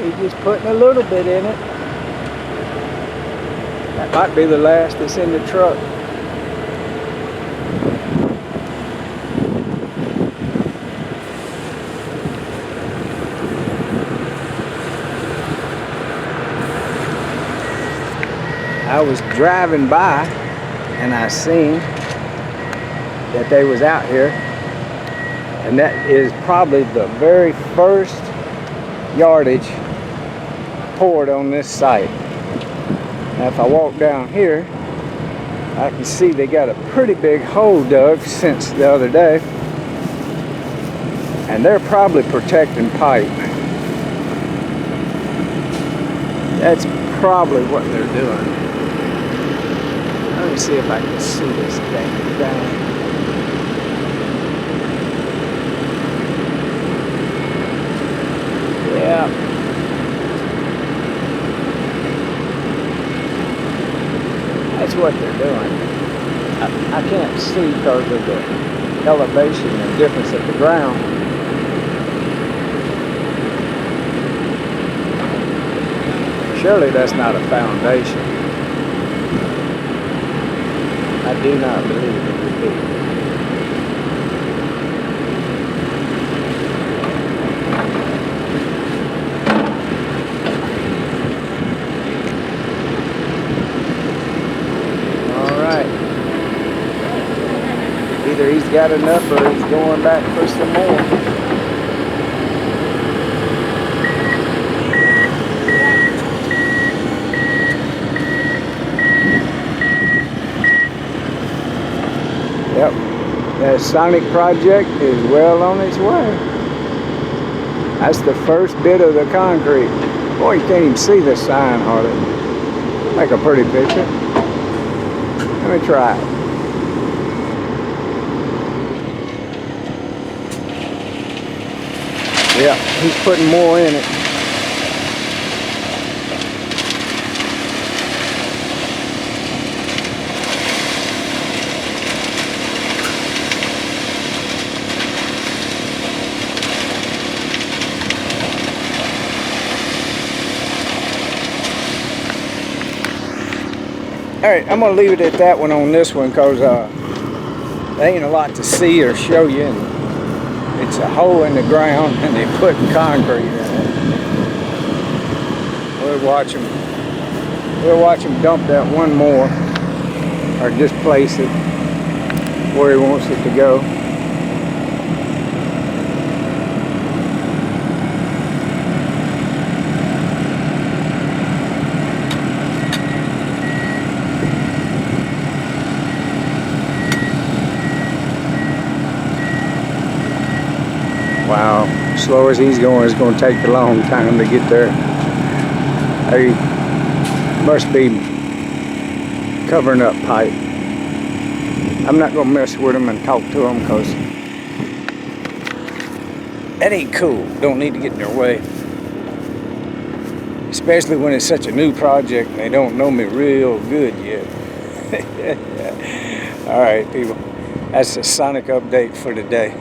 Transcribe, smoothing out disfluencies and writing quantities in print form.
He's just putting a little bit in it. That might be the last that's in the truck. I was driving by and I seen that they was out here, and that is probably the very first yardage poured on this site. Now if I walk down here, I can see they got a pretty big hole dug since the other day, and they're probably protecting pipe. That's probably what they're doing. Let me see if I can see this thing down. Yeah. That's what they're doing. I can't see because of the elevation and difference of the ground. Surely that's not a foundation. I do not believe it would be. All right. Either he's got enough or he's going back for some more. Yep, that Sonic project is well on its way. That's the first bit of the concrete. Boy, you can't even see the sign hardly. Make a pretty picture. Let me try it. Yeah, he's putting more in it. Alright, I'm going to leave it at that one on this one because there ain't a lot to see or show you. And it's a hole in the ground and they put concrete in it. We'll watch him dump that one more or just place it where he wants it to go. Wow, slow as he's going, it's going to take a long time to get there. He must be covering up pipe. I'm not going to mess with him and talk to him because that ain't cool. Don't need to get in their way. Especially when it's such a new project and they don't know me real good yet. All right, people. That's the Sonic update for today.